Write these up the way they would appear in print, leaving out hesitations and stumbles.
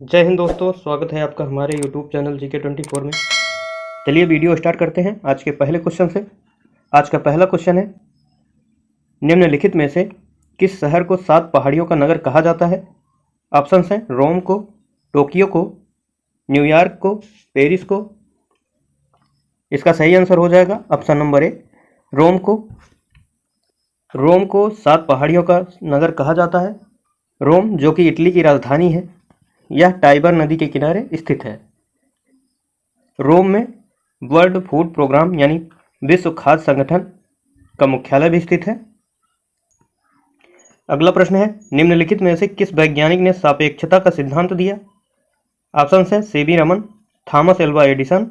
जय हिंद दोस्तों, स्वागत है आपका हमारे YouTube चैनल GK24 में। चलिए वीडियो स्टार्ट करते हैं आज के पहले क्वेश्चन से। आज का पहला क्वेश्चन है, निम्नलिखित में से किस शहर को 7 पहाड़ियों का नगर कहा जाता है? ऑप्शंस हैं रोम को, टोक्यो को, न्यूयॉर्क को, पेरिस को। इसका सही आंसर हो जाएगा ऑप्शन नंबर ए, रोम को। रोम को 7 पहाड़ियों का नगर कहा जाता है। रोम जो कि इटली की राजधानी है, यह टाइबर नदी के किनारे स्थित है। रोम में वर्ल्ड फूड प्रोग्राम यानी विश्व खाद्य संगठन का मुख्यालय भी स्थित है। अगला प्रश्न है, निम्नलिखित में से किस वैज्ञानिक ने सापेक्षता का सिद्धांत दिया? ऑप्शन है C V Raman, Thomas Alva Edison,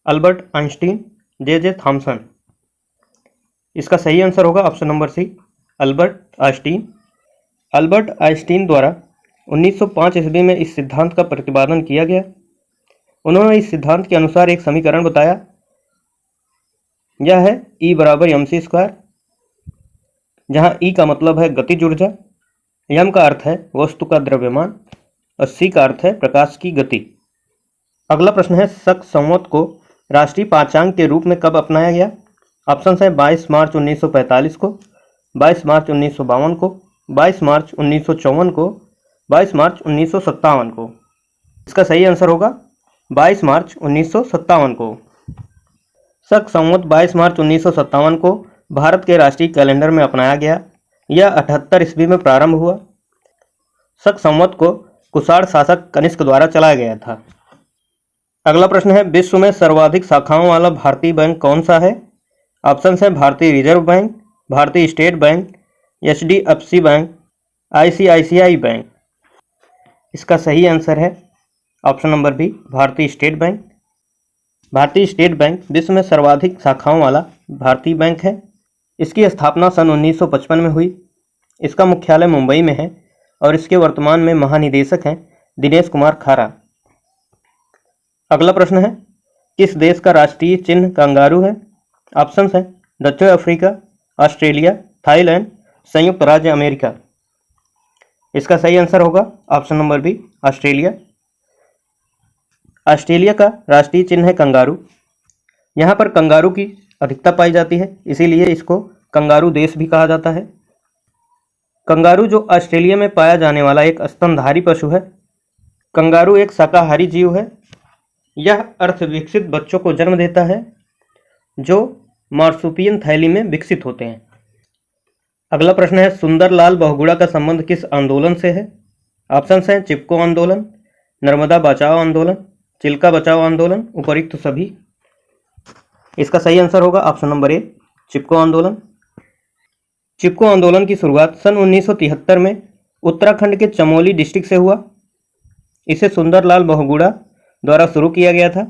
Albert Einstein, J Thomson. इसका सही आंसर होगा option number C, Albert Einstein. Albert Einstein द्वारा 1905 ईस्वी में इस सिद्धांत का प्रतिपादन किया गया। उन्होंने इस सिद्धांत के अनुसार एक समीकरण बताया, यह है E बराबर mc², जहाँ E का मतलब है गतिज ऊर्जा, m का अर्थ है वस्तु का द्रव्यमान और c का अर्थ है प्रकाश की गति। अगला प्रश्न है, शक संवत को राष्ट्रीय पांचांग के रूप में कब अपनाया गया? ऑप्शन है 22 मार्च 1945 को, 22 मार्च 1952 को, 22 मार्च 1954 को, 22 मार्च 1957 को। इसका सही आंसर होगा 22 मार्च 1957 को। शक संवत 22 मार्च 1957 को भारत के राष्ट्रीय कैलेंडर में अपनाया गया। यह 78 ईस्वी में प्रारंभ हुआ। शक संवत को कुषाण शासक कनिष्क द्वारा चलाया गया था। अगला प्रश्न है, विश्व में सर्वाधिक शाखाओं वाला भारतीय बैंक कौन सा है? ऑप्शन है भारतीय रिजर्व बैंक, भारतीय state bank, HDFC bank, ICICI bank. इसका सही आंसर है ऑप्शन नंबर बी, भारतीय स्टेट बैंक। भारतीय स्टेट बैंक विश्व में सर्वाधिक शाखाओं वाला भारतीय बैंक है। इसकी स्थापना सन 1955 में हुई। इसका मुख्यालय मुंबई में है और इसके वर्तमान में महानिदेशक हैं दिनेश कुमार खारा। अगला प्रश्न है, किस देश का राष्ट्रीय चिन्ह कंगारू है? ऑप्शन है दक्षिण अफ्रीका, ऑस्ट्रेलिया, थाईलैंड, संयुक्त राज्य अमेरिका। इसका सही आंसर होगा option number B, Australia. Australia का राष्ट्रीय चिन्ह है कंगारू। यहाँ पर कंगारू की अधिकता पाई जाती है, इसीलिए इसको कंगारू देश भी कहा जाता है। कंगारू जो ऑस्ट्रेलिया में पाया जाने वाला एक स्तनधारी पशु है। कंगारू एक शाकाहारी जीव है। यह अर्धविकसित बच्चों को जन्म देता है जो मार्सुपियन थैली में विकसित होते हैं। अगला प्रश्न है, सुंदरलाल बहुगुणा का संबंध किस आंदोलन से है? ऑप्शन हैं चिपको आंदोलन, नर्मदा बचाओ आंदोलन, चिल्का बचाओ आंदोलन, उपरोक्त सभी। इसका सही आंसर होगा ऑप्शन नंबर ए, चिपको आंदोलन। चिपको आंदोलन की शुरुआत सन 1973 में उत्तराखंड के चमोली डिस्ट्रिक्ट से हुआ। इसे सुंदरलाल बहुगुणा द्वारा शुरू किया गया था।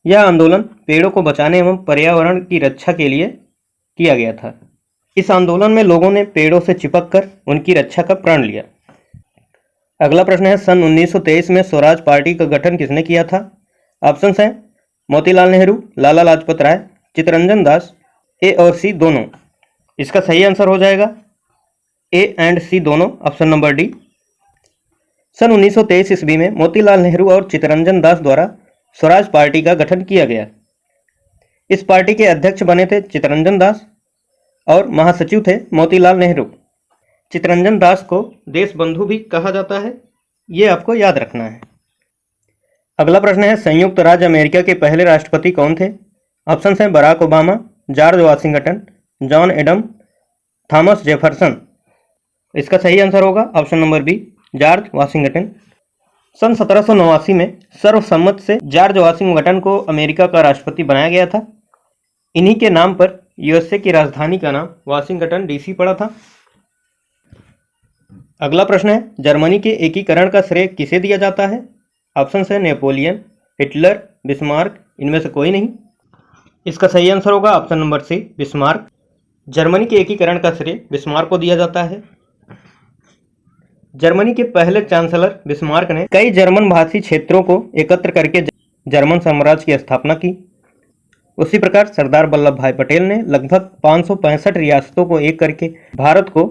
यह आंदोलन पेड़ों को बचाने एवं पर्यावरण की रक्षा के लिए किया गया था। इस आंदोलन में लोगों ने पेड़ों से चिपक कर उनकी रक्षा का प्रण लिया। अगला प्रश्न है, सन 1923 में स्वराज पार्टी का गठन किसने किया था? ऑप्शन हैं मोतीलाल नेहरू, लाला लाजपत राय, चित्तरंजन दास, ए और सी दोनों। इसका सही आंसर हो जाएगा ए एंड सी दोनों, ऑप्शन नंबर डी। सन 1923 ईस्वी में मोतीलाल नेहरू और चित्तरंजन दास द्वारा स्वराज पार्टी का गठन किया गया। इस पार्टी के अध्यक्ष बने थे चित्तरंजन दास और महासचिव थे मोतीलाल नेहरू। चित्तरंजन दास को देश बंधु भी कहा जाता है, ये आपको याद रखना है। अगला प्रश्न है, संयुक्त राज्य अमेरिका के पहले राष्ट्रपति कौन थे? ऑप्शन हैं Barack Obama, George Washington, John Adam, Thomas Jefferson. इसका सही आंसर होगा option number B, George Washington. सन 1789 में सर्वसम्मत से जॉर्ज वाशिंगटन को अमेरिका का राष्ट्रपति बनाया गया था। इन्हीं के नाम पर यूएसए की राजधानी का नाम वाशिंगटन डीसी पड़ा था। अगला प्रश्न है, जर्मनी के एकीकरण का श्रेय किसे दिया जाता है? ऑप्शन है नेपोलियन, हिटलर, बिस्मार्क, इनमें से कोई नहीं। इसका सही आंसर होगा option number C, Bismarck. Germany के एकीकरण का श्रेय बिस्मार्क को दिया जाता है। जर्मनी के पहले चांसलर बिस्मार्क ने कई जर्मन भाषी क्षेत्रों को एकत्र करके जर्मन साम्राज्य की स्थापना की। उसी प्रकार सरदार वल्लभ भाई पटेल ने लगभग 565 रियासतों को एक करके भारत को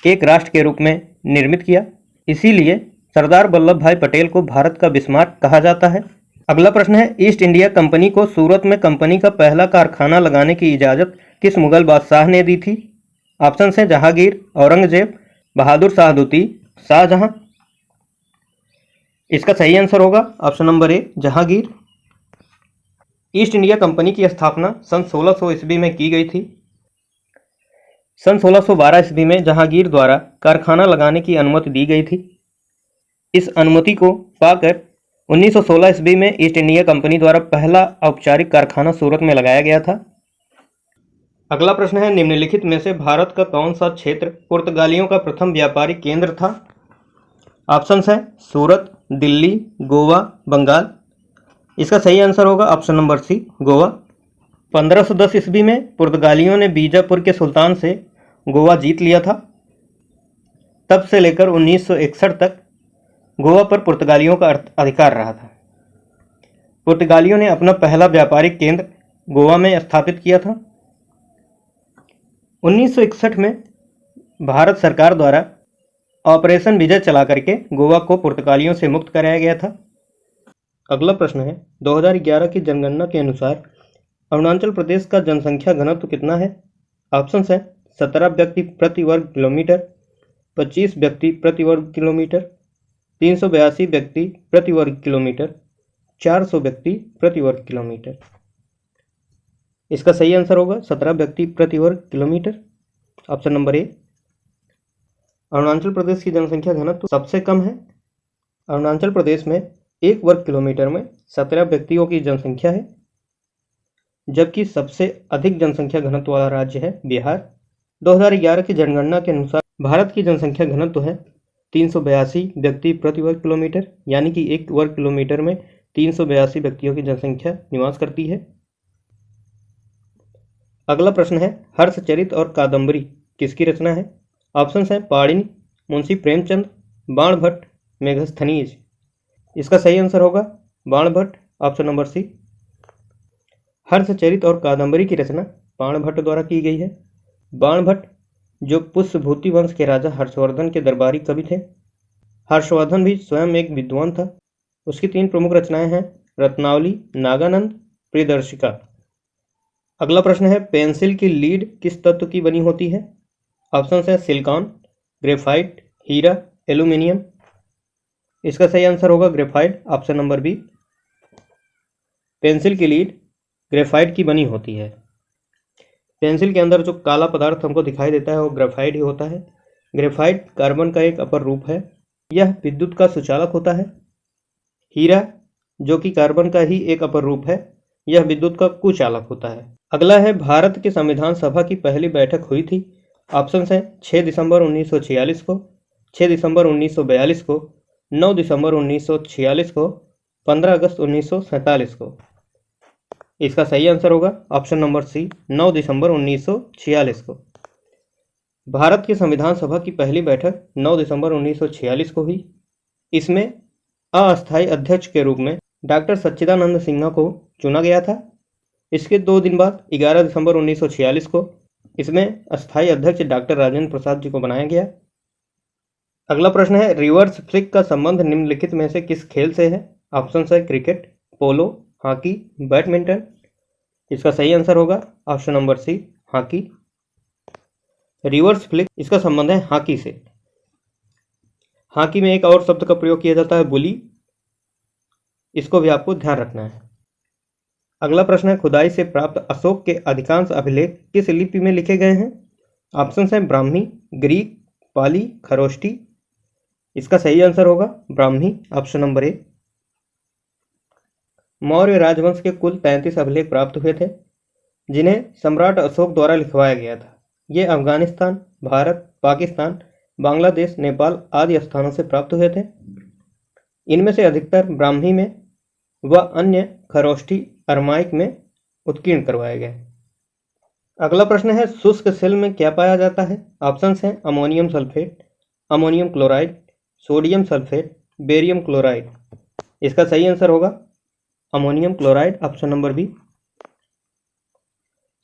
एक राष्ट्र के रूप में निर्मित किया। इसीलिए सरदार वल्लभ भाई पटेल को भारत का बिस्मार्क कहा जाता है। अगला प्रश्न है, ईस्ट इंडिया कंपनी को सूरत में कंपनी का पहला कारखाना लगाने की इजाज़त किस मुगल बादशाह ने दी थी? ऑप्शन है जहांगीर, औरंगजेब, बहादुर शाह द्वितीय, शाहजहां। इसका सही आंसर होगा ऑप्शन नंबर ए, जहांगीर। ईस्ट इंडिया कंपनी की स्थापना सन 1600 ईस्वी में की गई थी। सन 1612 ईस्वी में जहांगीर द्वारा कारखाना लगाने की अनुमति दी गई थी। इस अनुमति को पाकर 1916 ईस्वी में ईस्ट इंडिया कंपनी द्वारा पहला औपचारिक कारखाना सूरत में लगाया गया था। अगला प्रश्न है, निम्नलिखित में से भारत का कौन सा क्षेत्र पुर्तगालियों का प्रथम व्यापारिक केंद्र था? ऑप्शन है सूरत, दिल्ली, गोवा, बंगाल। इसका सही आंसर होगा ऑप्शन नंबर सी, गोवा। 1510 ईस्वी में पुर्तगालियों ने बीजापुर के सुल्तान से गोवा जीत लिया था। तब से लेकर 1961 तक गोवा पर पुर्तगालियों का अधिकार रहा था। पुर्तगालियों ने अपना पहला व्यापारिक केंद्र गोवा में स्थापित किया था। 1961 में भारत सरकार द्वारा ऑपरेशन विजय चला करके गोवा को पुर्तगालियों से मुक्त कराया गया था। अगला प्रश्न है, 2011 की जनगणना के अनुसार अरुणाचल प्रदेश का जनसंख्या घनत्व कितना है? ऑप्शन है 17 व्यक्ति प्रति वर्ग किलोमीटर, 25 व्यक्ति प्रति वर्ग किलोमीटर, 382 व्यक्ति प्रति वर्ग किलोमीटर, 400 व्यक्ति प्रति वर्ग किलोमीटर। इसका सही आंसर होगा 17 व्यक्ति प्रति वर्ग kilometre, option number A. Arunachal Pradesh की जनसंख्या घनत्व सबसे कम है। अरुणाचल प्रदेश में 1 वर्ग किलोमीटर में 17 व्यक्तियों की जनसंख्या है, जबकि सबसे अधिक जनसंख्या घनत्व वाला राज्य है बिहार। 2011 की जनगणना के अनुसार भारत की जनसंख्या घनत्व है 382 व्यक्ति प्रति वर्ग किलोमीटर, यानी कि 1 वर्ग किलोमीटर में 382 व्यक्तियों की जनसंख्या निवास करती है। अगला प्रश्न है, हर्षचरित और कादंबरी किसकी रचना है? ऑप्शन है पाणिनि, मुंशी प्रेमचंद, बाणभट्ट, मेगस्थनीज। इसका सही आंसर होगा Banabhatta, option number C. Harshacharita और कादंबरी की रचना बाणभट्ट द्वारा की गई है। बाणभट्ट जो पुष्यभूति वंश के राजा हर्षवर्धन के दरबारी कवि थे। हर्षवर्धन भी स्वयं एक विद्वान था। उसकी 3 प्रमुख रचनाएं हैं, रत्नावली, नागानंद, प्रियदर्शिका। अगला प्रश्न है, पेंसिल की लीड किस तत्व की बनी होती है? ऑप्शन है सिलिकॉन, ग्रेफाइट, हीरा, एल्यूमिनियम। इसका सही आंसर होगा graphite, option number B. Pencil की लीड ग्रेफाइट की बनी होती है। पेंसिल के अंदर जो काला पदार्थ हमको दिखाई देता है वो ग्रेफाइट ही होता है। ग्रेफाइट कार्बन का एक अपर रूप है। यह विद्युत का सुचालक होता है। हीरा जो कि कार्बन का ही एक अपर रूप है, यह विद्युत का कुचालक होता है। अगला है, भारत की संविधान सभा की पहली बैठक हुई थी। ऑप्शन है 6 दिसंबर 1946 को, 6 दिसंबर 1942 को, 9 दिसंबर 1946 को, 15 अगस्त 1947 को। इसका सही आंसर होगा ऑप्शन नंबर सी, 9 दिसंबर 1946 को। भारत की संविधान सभा की पहली बैठक 9 दिसंबर 1946 को हुई। इसमें अस्थायी अध्यक्ष के रूप में डॉक्टर सच्चिदानंद सिन्हा को चुना गया था। इसके 2 दिन बाद 11 दिसंबर 1946 को इसमें अस्थायी अध्यक्ष डॉक्टर राजेंद्र प्रसाद जी को बनाया गया। अगला प्रश्न है, रिवर्स फ्लिक का संबंध निम्नलिखित में से किस खेल से है? ऑप्शन है क्रिकेट, पोलो, हॉकी, बैडमिंटन। इसका सही आंसर होगा option number C, hockey. Reverse flick इसका संबंध है हॉकी से। हॉकी में एक और शब्द का प्रयोग किया जाता है, बुली। इसको भी आपको ध्यान रखना है। अगला प्रश्न है, खुदाई से प्राप्त अशोक के अधिकांश अभिलेख किस लिपि में लिखे गए हैं? ऑप्शन है ब्राह्मी, ग्रीक, पाली, खरोष्टी। इसका सही आंसर होगा ब्राह्मी, ऑप्शन नंबर ए। मौर्य राजवंश के कुल 33 अभिलेख प्राप्त हुए थे, जिन्हें सम्राट अशोक द्वारा लिखवाया गया था। ये अफगानिस्तान, भारत, पाकिस्तान, बांग्लादेश, नेपाल आदि स्थानों से प्राप्त हुए थे। इनमें से अधिकतर ब्राह्मी में व अन्य खरोष्टी अरमाइक में उत्कीर्ण करवाए गए। अगला प्रश्न है, शुष्क सेल में क्या पाया जाता है? ऑप्शन है ammonium sulphate, ammonium chloride, sodium sulphate, barium chloride. इसका सही आंसर होगा ammonium chloride, option number B.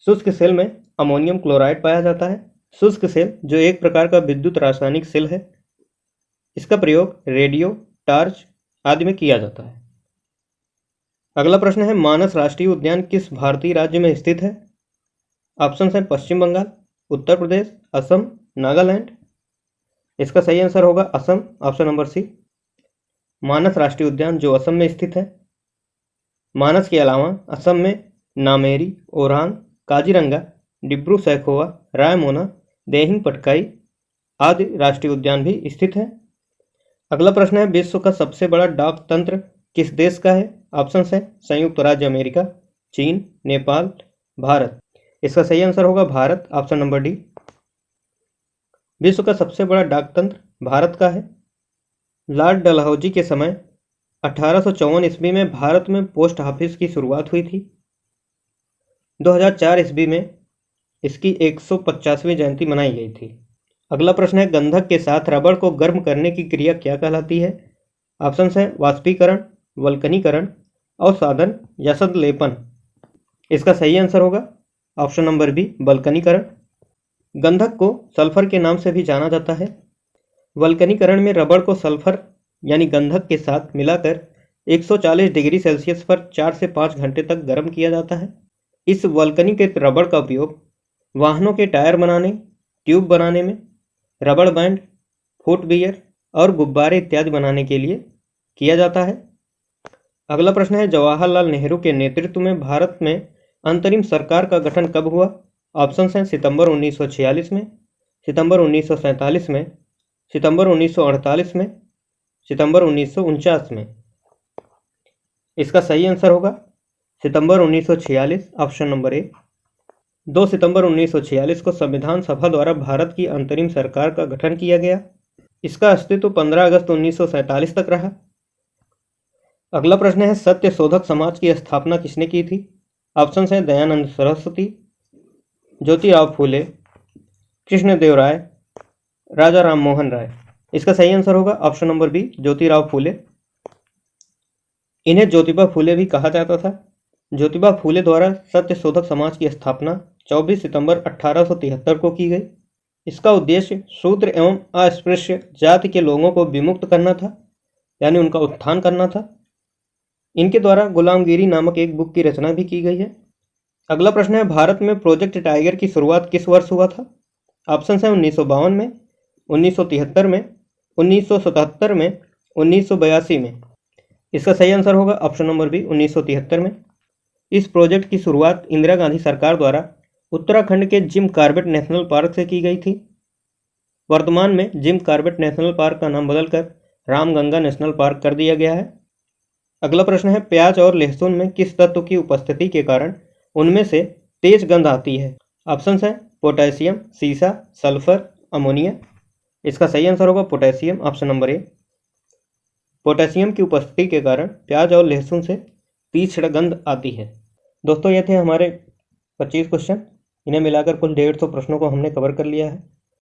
शुष्क सेल में अमोनियम क्लोराइड पाया जाता है। शुष्क सेल जो एक प्रकार का विद्युत रासायनिक सेल है। इसका प्रयोग रेडियो, टॉर्च आदि में किया जाता है। अगला प्रश्न है, मानस राष्ट्रीय उद्यान किस भारतीय राज्य में स्थित है? ऑप्शन है पश्चिम बंगाल, उत्तर प्रदेश, असम, नागालैंड। इसका सही आंसर होगा असम, ऑप्शन नंबर सी। मानस राष्ट्रीय उद्यान जो असम में स्थित है। मानस के अलावा असम में नामेरी, ओरांग, काजीरंगा, डिब्रू सैखोवा, रायमोना, देहिंग पटकाई आदि राष्ट्रीय उद्यान भी स्थित है। अगला प्रश्न है, विश्व का सबसे बड़ा डाक तंत्र किस देश का है? ऑप्शन है संयुक्त राज्य अमेरिका, चीन, नेपाल, भारत। इसका सही आंसर होगा भारत, ऑप्शन नंबर डी। विश्व का सबसे बड़ा डाक तंत्र भारत का है। लॉर्ड डलहौजी के समय 1854 ईस्वी में भारत में पोस्ट ऑफिस की शुरुआत हुई थी। 2004 ईस्वी में इसकी 150वीं जयंती मनाई गई थी। अगला प्रश्न है, गंधक के साथ रबड़ को गर्म करने की क्रिया क्या कहलाती है? ऑप्शन है वाष्पीकरण, वल्कनीकरण, अवसादन या संलेपन। इसका सही आंसर होगा ऑप्शन नंबर बी, वल्कनीकरण। गंधक को सल्फर के नाम से भी जाना जाता है। वल्कनीकरण में रबड़ को सल्फर यानी गंधक के साथ मिलाकर 140 डिग्री सेल्सियस पर 4 से 5 घंटे तक गर्म किया जाता है। इस वल्कनीकृत रबड़ का उपयोग वाहनों के टायर बनाने, ट्यूब बनाने में, रबड़ बैंड, फुटवियर और गुब्बारे इत्यादि बनाने के लिए किया जाता है। अगला प्रश्न है, जवाहरलाल नेहरू के नेतृत्व में भारत में अंतरिम सरकार का गठन कब हुआ? ऑप्शन हैं सितंबर 1946 में, सितंबर 1947 में, सितंबर 1948 में, सितंबर 1949 में। इसका सही आंसर होगा सितंबर 1946, ऑप्शन नंबर ए। 2 सितंबर 1946 को संविधान सभा द्वारा भारत की अंतरिम सरकार का गठन किया गया। इसका अस्तित्व 15 अगस्त 1947 तक रहा। अगला प्रश्न है, सत्य शोधक समाज की स्थापना किसने की थी? ऑप्शन हैं दयानंद सरस्वती, ज्योतिराव फूले, कृष्णदेव राय, राजा राम मोहन राय। इसका सही आंसर होगा option number B, Jyotirao Phule. इन्हें ज्योतिबा फूले भी कहा जाता था। ज्योतिबा फूले द्वारा सत्य शोधक समाज की स्थापना 24 सितंबर 1873 को की गई। इसका उद्देश्य शूद्र एवं अस्पृश्य जाति के लोगों को विमुक्त करना था, यानी उनका उत्थान करना था। इनके द्वारा गुलामगिरी नामक एक बुक की रचना भी की गई है। अगला प्रश्न है, भारत में प्रोजेक्ट टाइगर की शुरुआत किस वर्ष हुआ था? ऑप्शन है 1952 में, 1973 में, 1977 में, 1982 में। इसका सही आंसर होगा ऑप्शन नंबर बी, 1973 में। इस प्रोजेक्ट की शुरुआत इंदिरा गांधी सरकार द्वारा उत्तराखंड के जिम कॉर्बेट नेशनल पार्क से की गई थी। वर्तमान में जिम कॉर्बेट नेशनल पार्क का नाम बदलकर रामगंगा नेशनल पार्क कर दिया गया है। अगला प्रश्न है, प्याज और लहसुन में किस तत्व की उपस्थिति के कारण उनमें से तेज गंध आती है? ऑप्शन है पोटेशियम, सीसा, सल्फर, अमोनिया। इसका सही आंसर होगा पोटेशियम, ऑप्शन नंबर ए। पोटेशियम की उपस्थिति के कारण प्याज और लहसुन से तीक्ष्ण गंध आती है। दोस्तों, ये थे हमारे 25 क्वेश्चन। इन्हें मिलाकर कुल 150 प्रश्नों को हमने कवर कर लिया है।